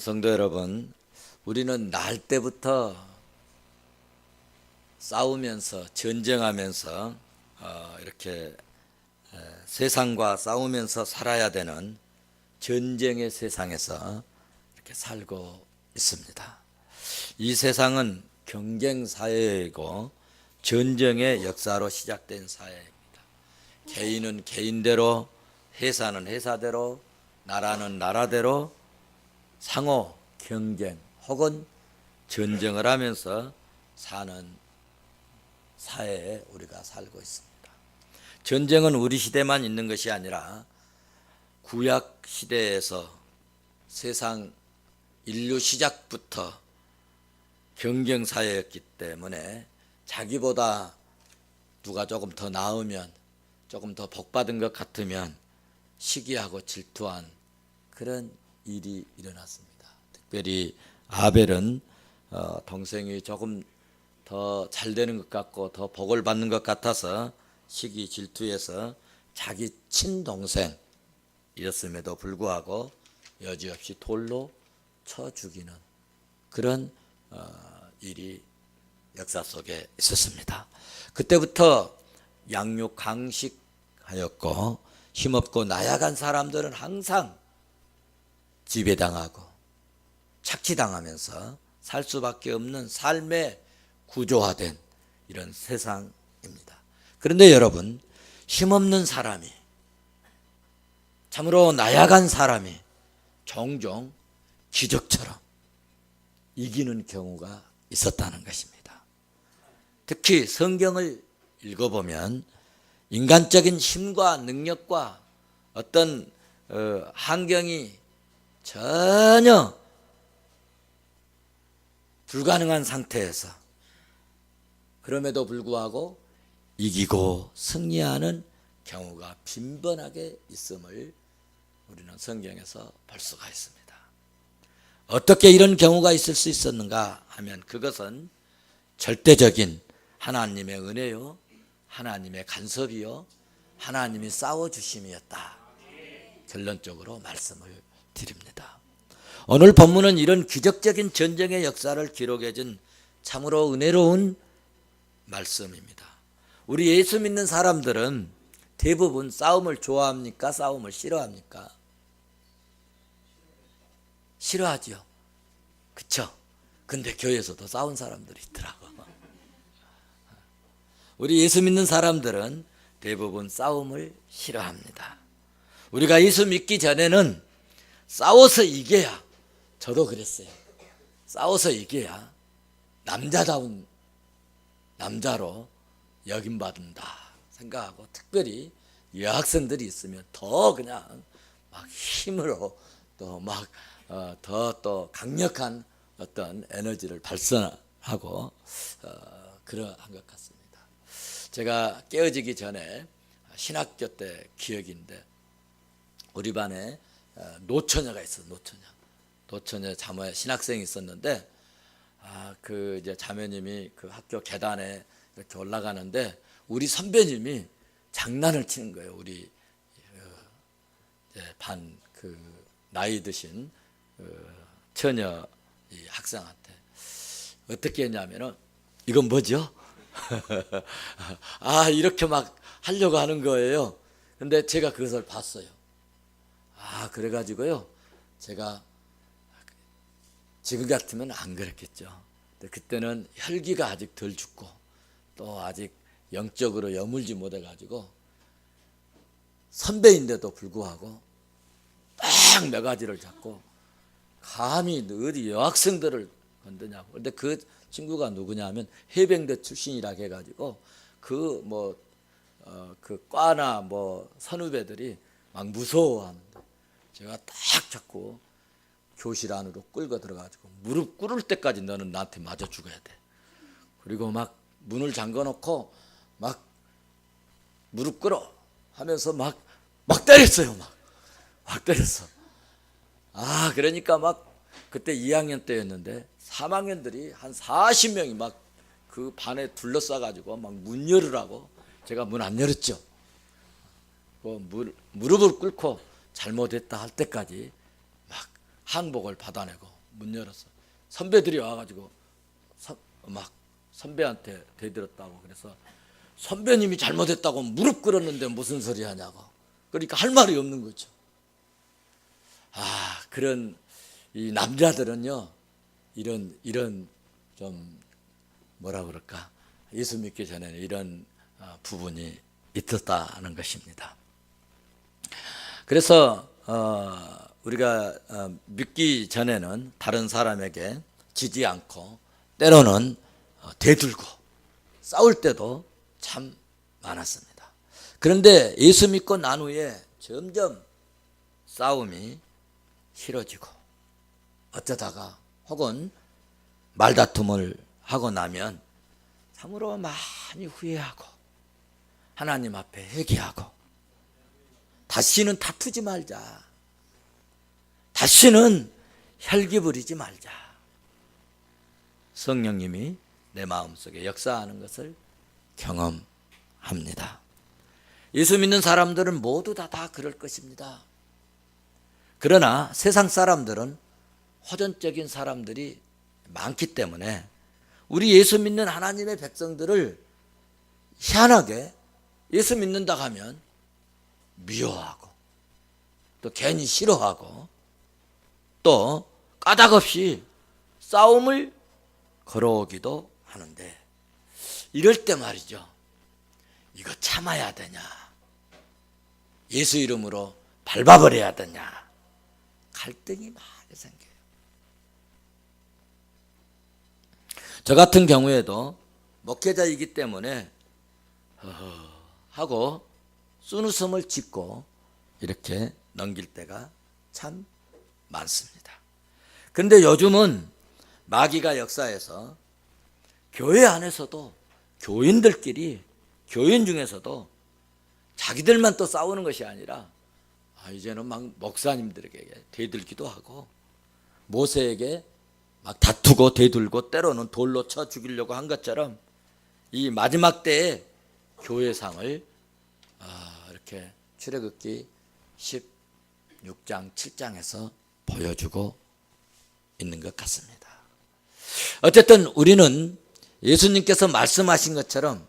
성도 여러분, 우리는 날 때부터 싸우면서 전쟁하면서 이렇게 세상과 싸우면서 살아야 되는 전쟁의 세상에서 이렇게 살고 있습니다. 이 세상은 경쟁 사회이고 전쟁의 역사로 시작된 사회입니다. 개인은 개인대로, 회사는 회사대로, 나라는 나라대로 상호 경쟁 혹은 전쟁을 하면서 사는 사회에 우리가 살고 있습니다. 전쟁은 우리 시대만 있는 것이 아니라 구약 시대에서 세상 인류 시작부터 경쟁 사회였기 때문에 자기보다 누가 조금 더 나으면, 조금 더 복받은 것 같으면 시기하고 질투한 그런 일이 일어났습니다. 특별히 아벨은 동생이 조금 더 잘 되는 것 같고 더 복을 받는 것 같아서 시기 질투해서 자기 친동생이었음에도 불구하고 여지없이 돌로 쳐 죽이는 그런 일이 역사 속에 있었습니다. 그때부터 양육 강식하였고 힘없고 나약한 사람들은 항상 지배당하고 착취당하면서 살 수밖에 없는 삶의 구조화된 이런 세상입니다. 그런데 여러분, 힘없는 사람이, 참으로 나약한 사람이 종종 기적처럼 이기는 경우가 있었다는 것입니다. 특히 성경을 읽어보면 인간적인 힘과 능력과 어떤 환경이 전혀 불가능한 상태에서 그럼에도 불구하고 이기고 승리하는 경우가 빈번하게 있음을 우리는 성경에서 볼 수가 있습니다. 어떻게 이런 경우가 있을 수 있었는가 하면 그것은 절대적인 하나님의 은혜요, 하나님의 간섭이요, 하나님이 싸워주심이었다. 결론적으로 말씀을 드립니다. 오늘 본문은 이런 기적적인 전쟁의 역사를 기록해준 참으로 은혜로운 말씀입니다. 우리 예수 믿는 사람들은 대부분 싸움을 좋아합니까? 싸움을 싫어합니까? 싫어하죠. 그쵸? 근데 교회에서도 싸운 사람들이 있더라고. 우리 예수 믿는 사람들은 대부분 싸움을 싫어합니다. 우리가 예수 믿기 전에는 싸워서 이겨야, 저도 그랬어요. 싸워서 이겨야 남자다운 남자로 여김받는다 생각하고, 특별히 여학생들이 있으면 더 그냥 막 힘으로 또 막 더 강력한 어떤 에너지를 발산하고 그러한 것 같습니다. 제가 깨어지기 전에 신학교 때 기억인데 우리 반에 노처녀가 있었어요. 노처녀 자매 신학생이 있었는데 그 이제 자매님이 그 학교 계단에 이렇게 올라가는데 우리 선배님이 장난을 치는 거예요. 우리 반 그 나이 드신 처녀 이 학생한테 어떻게 했냐면은 이건 뭐죠? 이렇게 막 하려고 하는 거예요. 근데 제가 그것을 봤어요. 그래가지고요, 제가 지금 같으면 안 그랬겠죠. 근데 그때는 혈기가 아직 덜 죽고 또 아직 영적으로 여물지 못해가지고 선배인데도 불구하고 딱 몇 가지를 잡고 감히 어디 여학생들을 건드냐고. 근데 그 친구가 누구냐 하면 해병대 출신이라 해가지고 그 과나 선후배들이 막 무서워하는데 제가 딱 잡고 교실 안으로 끌고 들어가지고 무릎 꿇을 때까지 너는 나한테 맞아 죽어야 돼. 그리고 막 문을 잠궈 놓고 막 무릎 꿇어 하면서 막 때렸어요. 막 때렸어. 그러니까 막 그때 2학년 때였는데 3학년들이 한 40명이 막 그 반에 둘러싸가지고 막 문 열으라고, 제가 문 안 열었죠. 무릎을 꿇고 잘못했다 할 때까지 막 항복을 받아내고 문 열었어. 선배들이 와가지고 막 선배한테 대들었다고. 그래서 선배님이 잘못했다고 무릎 꿇었는데 무슨 소리 하냐고. 그러니까 할 말이 없는 거죠. 그런 이 남자들은요, 이런 좀 뭐라 그럴까, 예수 믿기 전에는 이런 부분이 있었다는 것입니다. 그래서 우리가 믿기 전에는 다른 사람에게 지지 않고 때로는 대들고 싸울 때도 참 많았습니다. 그런데 예수 믿고 난 후에 점점 싸움이 싫어지고 어쩌다가 혹은 말다툼을 하고 나면 참으로 많이 후회하고 하나님 앞에 회개하고 다시는 다투지 말자, 다시는 혈기 부리지 말자, 성령님이 내 마음속에 역사하는 것을 경험합니다. 예수 믿는 사람들은 모두 다 그럴 것입니다. 그러나 세상 사람들은 호전적인 사람들이 많기 때문에 우리 예수 믿는 하나님의 백성들을 희한하게 예수 믿는다 하면 미워하고 또 괜히 싫어하고 또 까닭없이 싸움을 걸어오기도 하는데, 이럴 때 말이죠, 이거 참아야 되냐, 예수 이름으로 밟아버려야 되냐, 갈등이 많이 생겨요. 저 같은 경우에도 목회자이기 때문에 하고 쓴웃음을 짓고 이렇게 넘길 때가 참 많습니다. 그런데 요즘은 마귀가 역사해서 교회 안에서도 교인들끼리, 교인 중에서도 자기들만 또 싸우는 것이 아니라 이제는 막 목사님들에게 대들기도 하고 모세에게 막 다투고 대들고 때로는 돌로 쳐 죽이려고 한 것처럼 이 마지막 때에 교회상을 이렇게 출애굽기 16장 7장에서 보여주고 있는 것 같습니다. 어쨌든 우리는 예수님께서 말씀하신 것처럼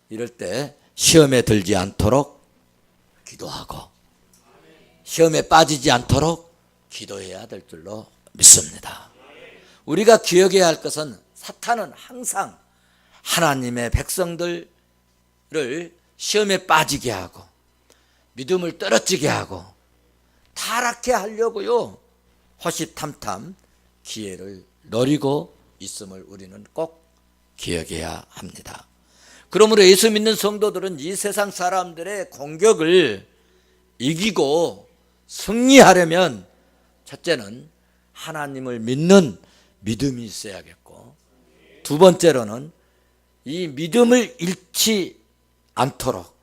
이럴 때 시험에 들지 않도록 기도하고 시험에 빠지지 않도록 기도해야 될 줄로 믿습니다. 우리가 기억해야 할 것은 사탄은 항상 하나님의 백성들을 시험에 빠지게 하고 믿음을 떨어지게 하고 타락해 하려고요, 호시탐탐 기회를 노리고 있음을 우리는 꼭 기억해야 합니다. 그러므로 예수 믿는 성도들은 이 세상 사람들의 공격을 이기고 승리하려면 첫째는 하나님을 믿는 믿음이 있어야겠고, 두 번째로는 이 믿음을 잃지 않도록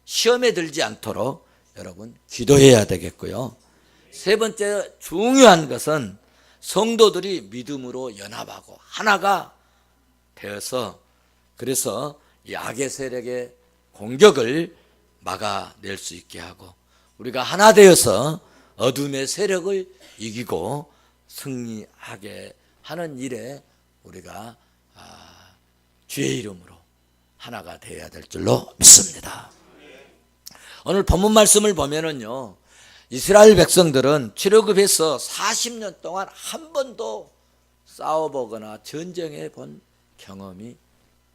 시험에 들지 않도록 여러분 기도해야 되겠고요. 세 번째 중요한 것은 성도들이 믿음으로 연합하고 하나가 되어서 그래서 이 악의 세력의 공격을 막아낼 수 있게 하고 우리가 하나 되어서 어둠의 세력을 이기고 승리하게 하는 일에 우리가 주의 이름으로 하나가 되어야 될 줄로 믿습니다. 오늘 본문 말씀을 보면은요, 이스라엘 백성들은 출애굽해서 40년 동안 한 번도 싸워보거나 전쟁해 본 경험이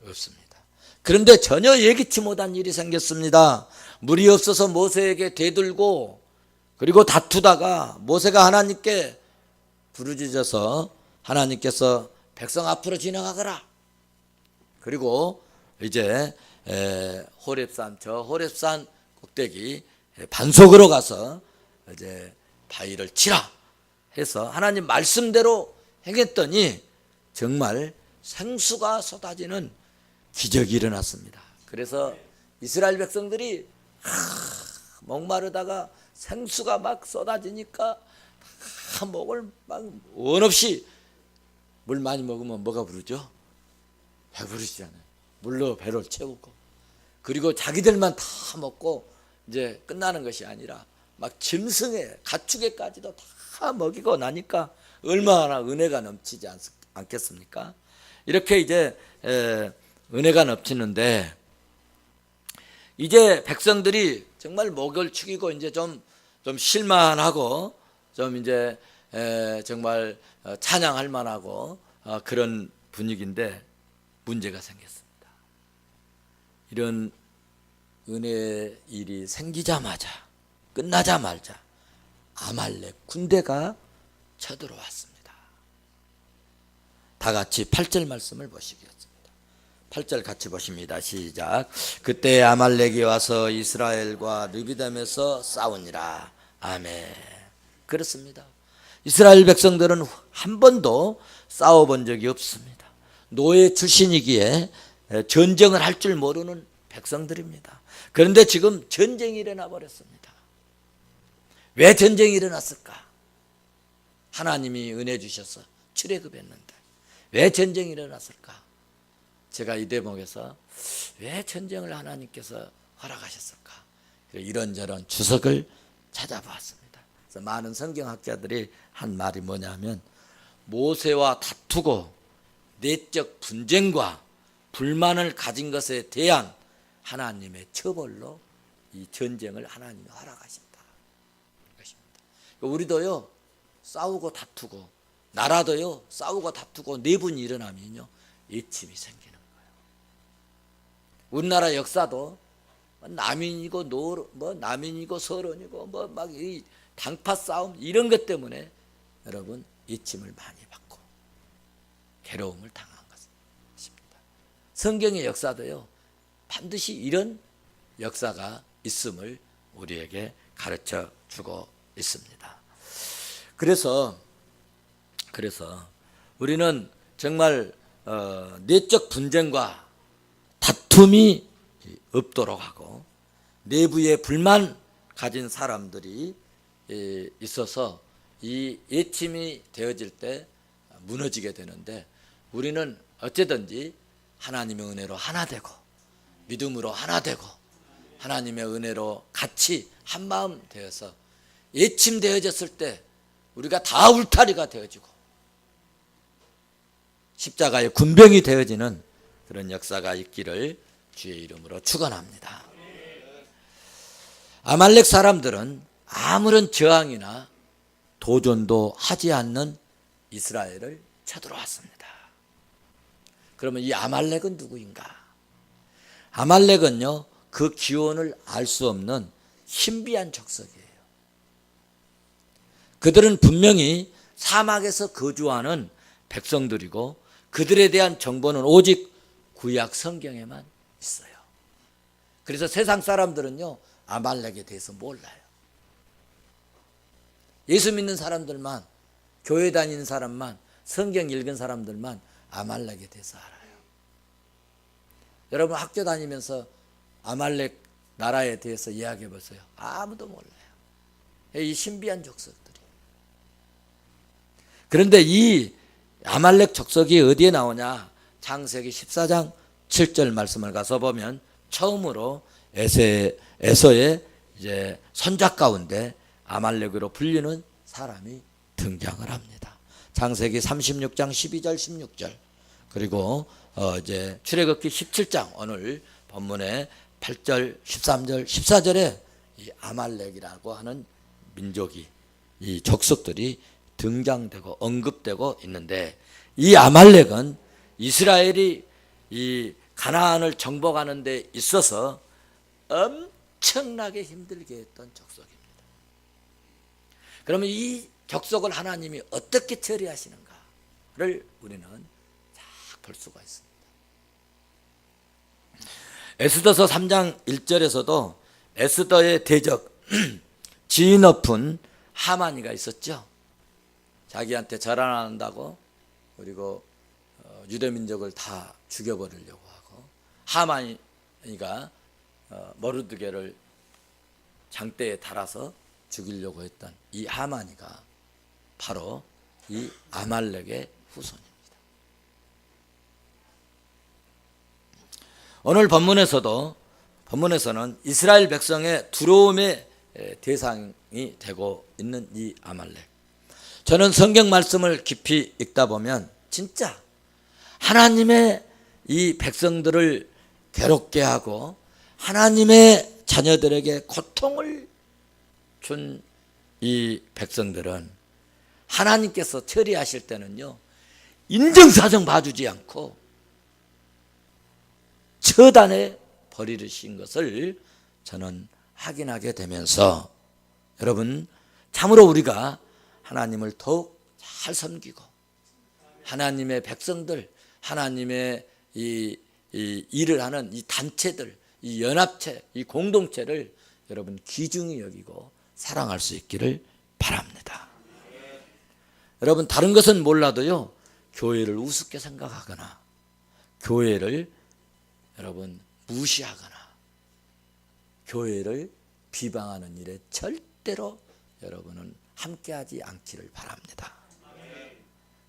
없습니다. 그런데 전혀 예기치 못한 일이 생겼습니다. 물이 없어서 모세에게 대들고 그리고 다투다가 모세가 하나님께 부르짖어서 하나님께서 백성 앞으로 지나가거라. 그리고 이제 호렙산 꼭대기 반석으로 가서 이제 바위를 치라 해서 하나님 말씀대로 행했더니 정말 생수가 쏟아지는 기적이 일어났습니다. 그래서 이스라엘 백성들이 목마르다가 생수가 막 쏟아지니까 목을 막 원 없이, 물 많이 먹으면 뭐가 부르죠? 배부르시잖아요. 물로 배를 채우고, 그리고 자기들만 다 먹고 이제 끝나는 것이 아니라 막 짐승에 가축에까지도 다 먹이고 나니까 얼마나 은혜가 넘치지 않겠습니까? 이렇게 이제 은혜가 넘치는데 이제 백성들이 정말 목을 축이고 이제 좀 실만하고 좀 이제 정말 찬양할 만하고 그런 분위기인데 문제가 생겼습니다. 이런 은혜의 일이 생기자마자 끝나자마자 아말렉 군대가 쳐들어왔습니다. 다 같이 8절 말씀을 보시겠습니다. 8절 같이 보십니다. 시작. 그때 아말렉이 와서 이스라엘과 르비딤에서 싸우니라. 아멘. 그렇습니다. 이스라엘 백성들은 한 번도 싸워본 적이 없습니다. 노예 출신이기에 전쟁을 할 줄 모르는 백성들입니다. 그런데 지금 전쟁이 일어나 버렸습니다. 왜 전쟁이 일어났을까? 하나님이 은혜 주셔서 출애굽했는데 왜 전쟁이 일어났을까? 제가 이 대목에서 왜 전쟁을 하나님께서 허락하셨을까? 이런저런 주석을 찾아보았습니다. 그래서 많은 성경학자들이 한 말이 뭐냐면 모세와 다투고 내적 분쟁과 불만을 가진 것에 대한 하나님의 처벌로 이 전쟁을 하나님이 허락하신다. 우리도요 싸우고 다투고 나라도요 싸우고 다투고 내분이 일어나면요 애침이 생기는 거예요. 우리나라 역사도 남인이고 남인이고 서론이고 막 이 당파 싸움 이런 것 때문에 여러분 애침을 많이 받고 괴로움을 당한 것입니다. 성경의 역사도요 반드시 이런 역사가 있음을 우리에게 가르쳐 주고 있습니다. 그래서 우리는 정말 내적 분쟁과 다툼이 없도록 하고 내부에 불만 가진 사람들이 있어서 이 애침이 되어질 때 무너지게 되는데 우리는 어쨌든지 하나님의 은혜로 하나 되고 믿음으로 하나 되고 하나님의 은혜로 같이 한마음 되어서 애침 되어졌을 때 우리가 다 울타리가 되어지고 십자가의 군병이 되어지는 그런 역사가 있기를 주의 이름으로 축원합니다. 아말렉 사람들은 아무런 저항이나 도전도 하지 않는 이스라엘을 쳐들어왔습니다. 그러면 이 아말렉은 누구인가? 아말렉은요 그 기원을 알 수 없는 신비한 족속이에요. 그들은 분명히 사막에서 거주하는 백성들이고 그들에 대한 정보는 오직 구약 성경에만 있어요. 그래서 세상 사람들은요 아말렉에 대해서 몰라요. 예수 믿는 사람들만, 교회 다니는 사람만, 성경 읽은 사람들만 아말렉에 대해서 알아요. 여러분 학교 다니면서 아말렉 나라에 대해서 이야기해 보세요. 아무도 몰라요. 이 신비한 족속들이. 그런데 이 아말렉 족속이 어디에 나오냐? 창세기 14장 7절 말씀을 가서 보면 처음으로 에서의 이제 손자 가운데 아말렉으로 불리는 사람이 등장을 합니다. 창세기 36장 12절 16절 그리고 이제 출애굽기 17장 오늘 본문에 8절 13절 14절에 이 아말렉이라고 하는 민족이 이 족속들이 등장되고 언급되고 있는데 이 아말렉은 이스라엘이 이 가나안을 정복하는 데 있어서 엄청나게 힘들게 했던 족속입니다. 그러면 이 족속을 하나님이 어떻게 처리하시는가를 우리는 잘 볼 수가 있습니다. 에스더서 3장 1절에서도 에스더의 대적 지위 높은 하만이가 있었죠. 자기한테 절 안 한다고 그리고 유대민족을 다 죽여버리려고 하고 하만이가 모르드게를 장대에 달아서 죽이려고 했던 이 하만이가 바로 이 아말렉의 후손입니다. 오늘 본문에서는 이스라엘 백성의 두려움에 대상이 되고 있는 이 아말렉. 저는 성경 말씀을 깊이 읽다 보면 진짜 하나님의 이 백성들을 괴롭게 하고 하나님의 자녀들에게 고통을 준 이 백성들은 하나님께서 처리하실 때는요, 인정사정 봐주지 않고 처단해 버리신 것을 저는 확인하게 되면서, 여러분, 참으로 우리가 하나님을 더욱 잘 섬기고 하나님의 백성들, 하나님의 이 일을 하는 이 단체들, 이 연합체, 이 공동체를 여러분 귀중히 여기고 사랑할 수 있기를 바랍니다. 여러분, 다른 것은 몰라도요, 교회를 우습게 생각하거나 교회를 여러분 무시하거나 교회를 비방하는 일에 절대로 여러분은 함께하지 않기를 바랍니다.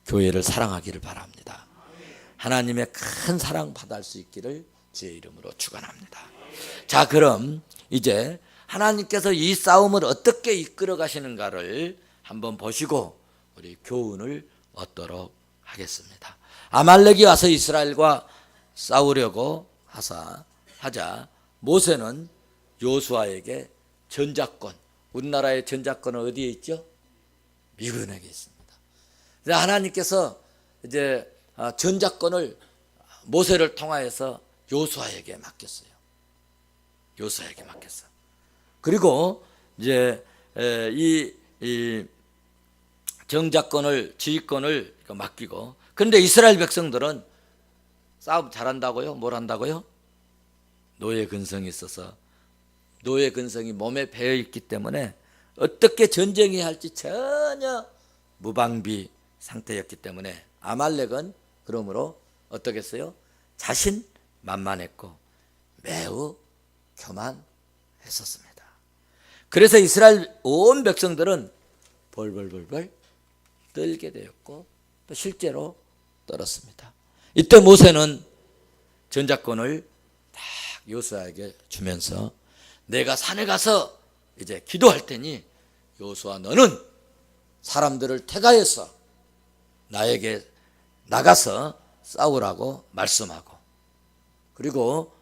교회를 사랑하기를 바랍니다. 하나님의 큰 사랑 받을 수 있기를 주의 이름으로 축원합니다. 자, 그럼 이제 하나님께서 이 싸움을 어떻게 이끌어 가시는가를 한번 보시고 우리 교훈을 얻도록 하겠습니다. 아말렉이 와서 이스라엘과 싸우려고 하자 모세는 여호수아에게 전작권, 우리나라의 전작권은 어디에 있죠? 미군에게 있습니다. 하나님께서 이제 전작권을 모세를 통하여서 여호수아에게 맡겼어요. 여호수아에게 맡겼어. 그리고 이제 이 정작권을, 지휘권을 맡기고, 그런데 이스라엘 백성들은 싸움 잘한다고요? 뭘 한다고요? 노예 근성이 있어서, 노예 근성이 몸에 배어 있기 때문에 어떻게 전쟁해야 할지 전혀 무방비 상태였기 때문에 아말렉은 그러므로 어떻게 했어요? 자신만만했고 매우 교만했었습니다. 그래서 이스라엘 온 백성들은 벌벌벌벌 떨게 되었고 또 실제로 떨었습니다. 이때 모세는 전작권을 딱 여호수아에게 주면서 내가 산에 가서 이제 기도할 테니 여호수아 너는 사람들을 택하여서 나에게 나가서 싸우라고 말씀하고, 그리고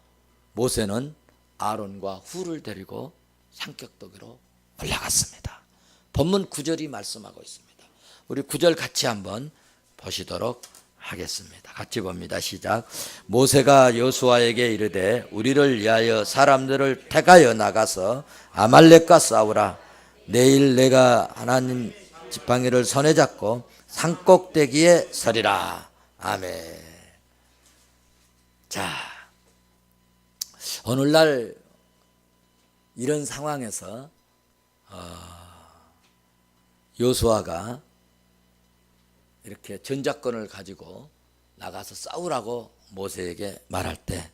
모세는 아론과 훌을 데리고 산격더기로 올라갔습니다. 본문 9절이 말씀하고 있습니다. 우리 9절 같이 한번 보시도록 하겠습니다. 같이 봅니다. 시작. 모세가 여호수아에게 이르되 우리를 위하여 사람들을 택하여 나가서 아말렉과 싸우라. 내일 내가 하나님 지팡이를 손에 잡고 산꼭대기에 서리라. 아멘. 자, 오늘날 이런 상황에서 여호수아가 이렇게 전작권을 가지고 나가서 싸우라고 모세에게 말할 때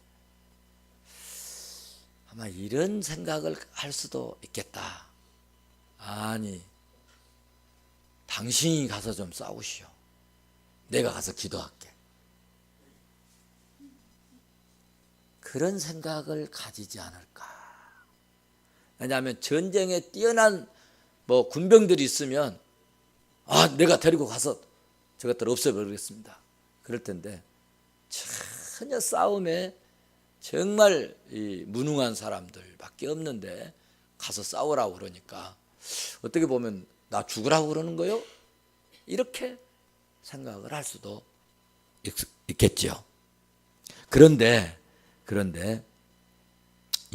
아마 이런 생각을 할 수도 있겠다. 아니, 당신이 가서 좀 싸우시오. 내가 가서 기도할게. 그런 생각을 가지지 않을까. 왜냐하면 전쟁에 뛰어난 군병들이 있으면 내가 데리고 가서 저것들 없애버리겠습니다. 그럴 텐데 전혀 싸움에 정말 무능한 사람들밖에 없는데 가서 싸우라고 그러니까 어떻게 보면 나 죽으라고 그러는 거요? 이렇게 생각을 할 수도 있겠죠. 그런데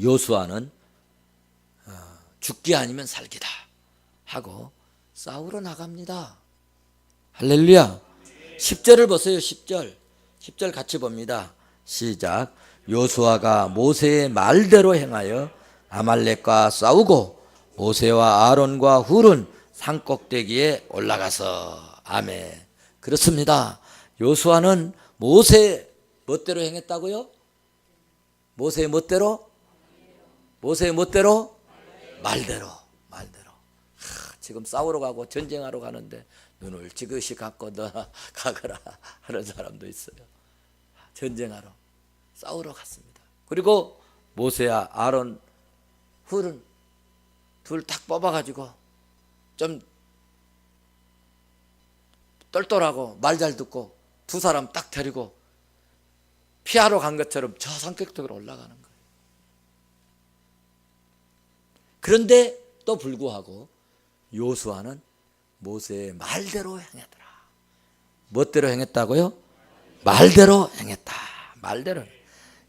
여호수아는 죽기 아니면 살기다 하고 싸우러 나갑니다. 할렐루야. 10절을 보세요. 10절 같이 봅니다. 시작. 여호수아가 모세의 말대로 행하여 아말렉과 싸우고 모세와 아론과 훌은 산꼭대기에 올라가서. 아멘. 그렇습니다. 여호수아는 모세의 멋대로 행했다고요? 모세의 멋대로? 모세의 멋대로? 말대로. 지금 싸우러 가고 전쟁하러 가는데 눈을 지그시 감고 너 가거라 하는 사람도 있어요. 전쟁하러 싸우러 갔습니다. 그리고 모세와 아론 훌은 둘 탁 뽑아가지고 좀 똘똘하고 말 잘 듣고 두 사람 딱 데리고 피하러 간 것처럼 저 산꼭대기로 올라가는 거예요. 그런데 또 불구하고 요수아는 모세의 말대로 행하더라. 멋대로 행했다고요? 말대로 행했다. 말대로.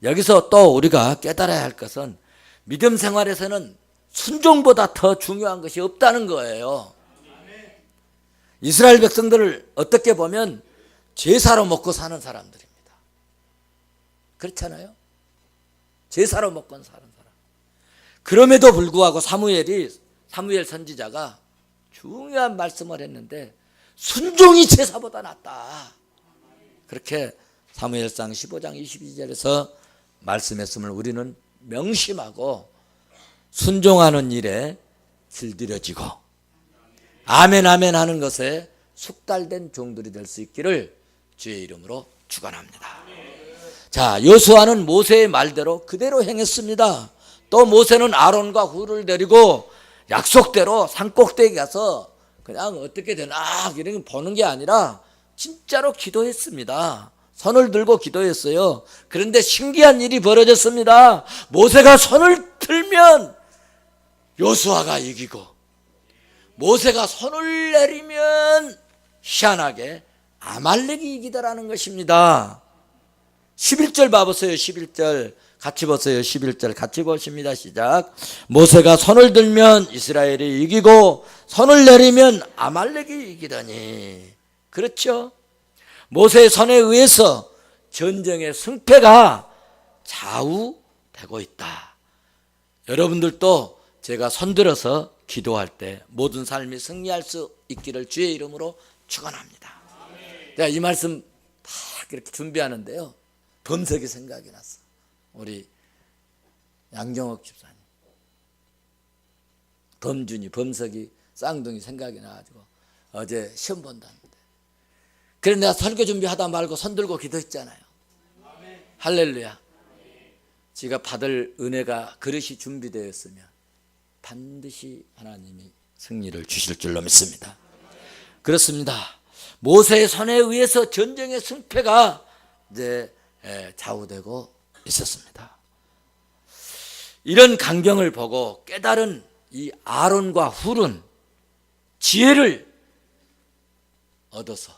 여기서 또 우리가 깨달아야 할 것은 믿음 생활에서는 순종보다 더 중요한 것이 없다는 거예요. 이스라엘 백성들을 어떻게 보면 제사로 먹고 사는 사람들입니다. 그렇잖아요? 제사로 먹고 사는 사람. 그럼에도 불구하고 사무엘 선지자가 중요한 말씀을 했는데 순종이 제사보다 낫다. 그렇게 사무엘상 15장 22절에서 말씀했음을 우리는 명심하고 순종하는 일에 길들여지고 아멘 아멘 하는 것에 숙달된 종들이 될 수 있기를 주의 이름으로 축원합니다. 자, 여호수아는 모세의 말대로 그대로 행했습니다. 또 모세는 아론과 훌을 데리고 약속대로 산꼭대기 가서 그냥 어떻게 되나 이런 거 보는 게 아니라 진짜로 기도했습니다. 손을 들고 기도했어요. 그런데 신기한 일이 벌어졌습니다. 모세가 손을 들면 여호수아가 이기고 모세가 손을 내리면 희한하게 아말렉이 이기더라는 것입니다. 11절 봐보세요. 11절 같이 보세요. 11절 같이 보십니다. 시작. 모세가 손을 들면 이스라엘이 이기고 손을 내리면 아말렉이 이기더니. 그렇죠? 모세의 손에 의해서 전쟁의 승패가 좌우되고 있다. 여러분들도 제가 손들어서 기도할 때 모든 삶이 승리할 수 있기를 주의 이름으로 축원합니다. 제가 이 말씀 다 이렇게 준비하는데요, 범석이 생각이 났어. 우리 양경옥 집사님, 범준이, 범석이, 쌍둥이 생각이 나가지고 어제 시험 본다는데, 그래 내가 설교 준비하다 말고 손들고 기도했잖아요. 할렐루야. 지가 받을 은혜가 그릇이 준비되었으면 반드시 하나님이 승리를 주실 줄로 믿습니다. 그렇습니다. 모세의 손에 의해서 전쟁의 승패가 이제 좌우되고 있었습니다. 이런 광경을 보고 깨달은 이 아론과 훌은 지혜를 얻어서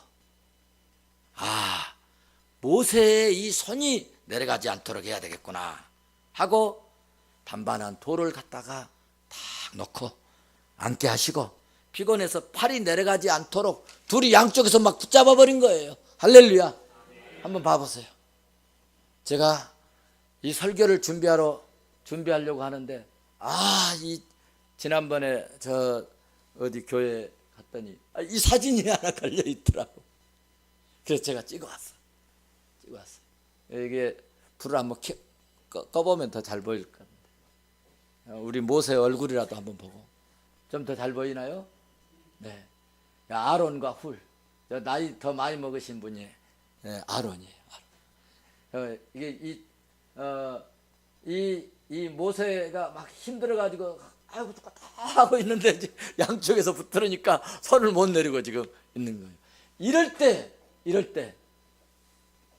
모세의 이 손이 내려가지 않도록 해야 되겠구나 하고 반반한 돌을 갖다가 탁 놓고 앉게 하시고 피곤해서 팔이 내려가지 않도록 둘이 양쪽에서 막 붙잡아 버린 거예요. 할렐루야. 한번 봐보세요. 제가 이 설교를 준비하려고 하는데 이 지난번에 저 어디 교회 갔더니 이 사진이 하나 걸려 있더라고. 그래서 제가 찍어왔어. 이게 불을 한번 꺼보면 더 잘 보일 것 같은데, 우리 모세 얼굴이라도 한번 보고 좀 더 잘 보이나요? 네. 아론과 훌, 나이 더 많이 먹으신 분이 아론이에요. 이게 이 모세가 막 힘들어가지고 아이고 다 하고 있는데 양쪽에서 붙으니까 손을 못 내리고 지금 있는 거예요. 이럴 때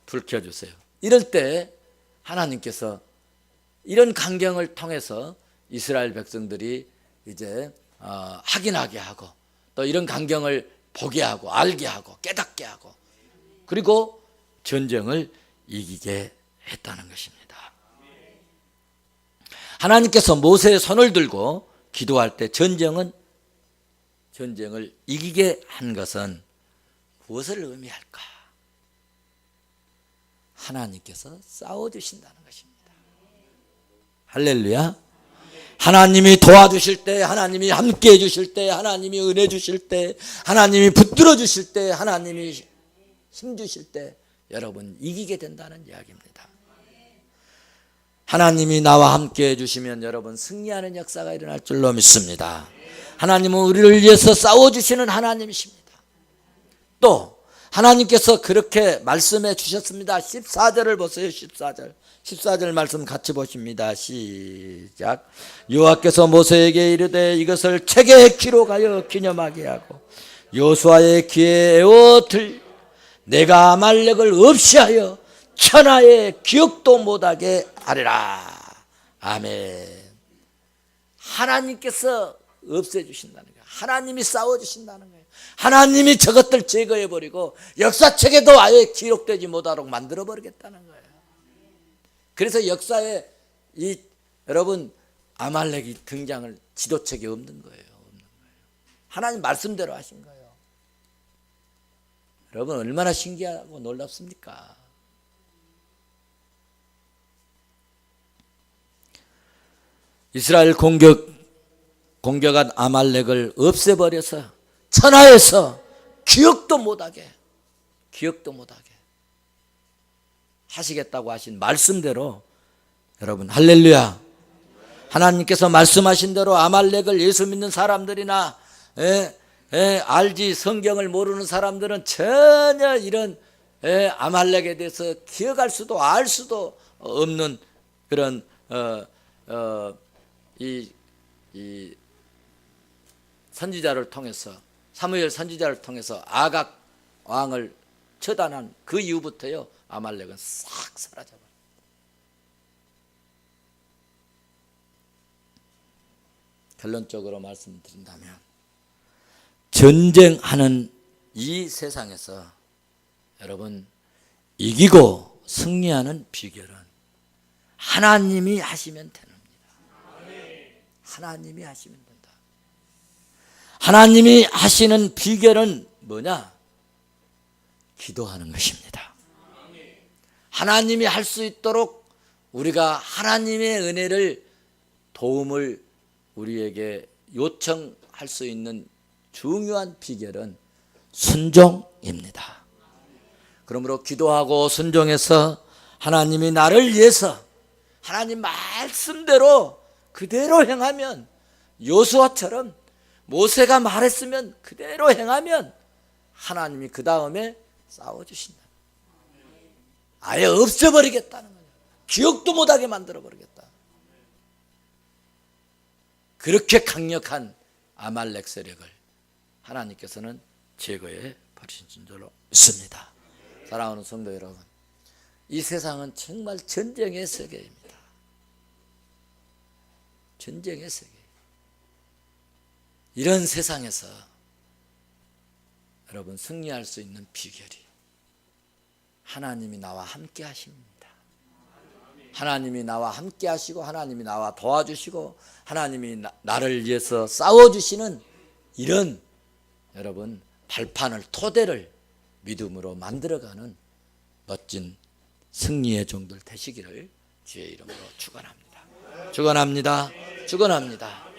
불 켜주세요. 이럴 때 하나님께서 이런 광경을 통해서 이스라엘 백성들이 이제 확인하게 하고 또 이런 광경을 보게 하고 알게 하고 깨닫게 하고 그리고 전쟁을 이기게 했다는 것입니다. 하나님께서 모세의 손을 들고 기도할 때 전쟁을 이기게 한 것은 무엇을 의미할까? 하나님께서 싸워주신다는 것입니다. 할렐루야. 하나님이 도와주실 때, 하나님이 함께 해주실 때, 하나님이 은혜 주실 때, 하나님이 붙들어 주실 때, 하나님이 힘 주실 때 여러분 이기게 된다는 이야기입니다. 하나님이 나와 함께 해주시면 여러분 승리하는 역사가 일어날 줄로 믿습니다. 하나님은 우리를 위해서 싸워주시는 하나님이십니다. 또 하나님께서 그렇게 말씀해 주셨습니다. 14절을 보세요. 14절 말씀 같이 보십니다. 시작. 여호와께서 모세에게 이르되 이것을 책에 기록하여 기념하게 하고 여호수아의 귀에 에워들 내가 아말렉을 없이 하여 천하의 기억도 못하게 하리라. 아멘. 하나님께서 없애주신다는 거예요. 하나님이 싸워주신다는 거예요. 하나님이 저것들 제거해버리고 역사책에도 아예 기록되지 못하도록 만들어버리겠다는 거예요. 그래서 역사에 여러분 아말렉이 등장을 지도책에 없는 거예요. 하나님 말씀대로 하신 거예요. 여러분 얼마나 신기하고 놀랍습니까? 이스라엘 공격한 아말렉을 없애버려서 천하에서 기억도 못하게 하시겠다고 하신 말씀대로 여러분 할렐루야. 하나님께서 말씀하신 대로 아말렉을 예수 믿는 사람들이나 알지 성경을 모르는 사람들은 전혀 이런 아말렉에 대해서 기억할 수도 알 수도 없는 그런 이 선지자를 통해서 사무엘 선지자를 통해서 아각 왕을 처단한 그 이후부터요 아말렉은 싹 사라져버려요. 결론적으로 말씀드린다면 전쟁하는 이 세상에서 여러분 이기고 승리하는 비결은 하나님이 하시면 됩니다. 하나님이 하시면 된다. 하나님이 하시는 비결은 뭐냐? 기도하는 것입니다. 하나님이 할 수 있도록 우리가 하나님의 은혜를 도움을 우리에게 요청할 수 있는 중요한 비결은 순종입니다. 그러므로 기도하고 순종해서 하나님이 나를 위해서 하나님 말씀대로 그대로 행하면 여호수아처럼 모세가 말했으면 그대로 행하면 하나님이 그 다음에 싸워주신다. 아예 없애버리겠다는 거예요. 기억도 못하게 만들어버리겠다. 그렇게 강력한 아말렉 세력을 하나님께서는 제거해 버리신 줄로 믿습니다. 사랑하는 성도 여러분, 이 세상은 정말 전쟁의 세계입니다. 전쟁의 세계. 이런 세상에서 여러분 승리할 수 있는 비결이 하나님이 나와 함께 하십니다. 하나님이 나와 함께 하시고 하나님이 나와 도와주시고 하나님이 나를 위해서 싸워주시는 이런 여러분 발판을 토대를 믿음으로 만들어가는 멋진 승리의 종들 되시기를 주의 이름으로 축원합니다. 축원합니다. 축원합니다.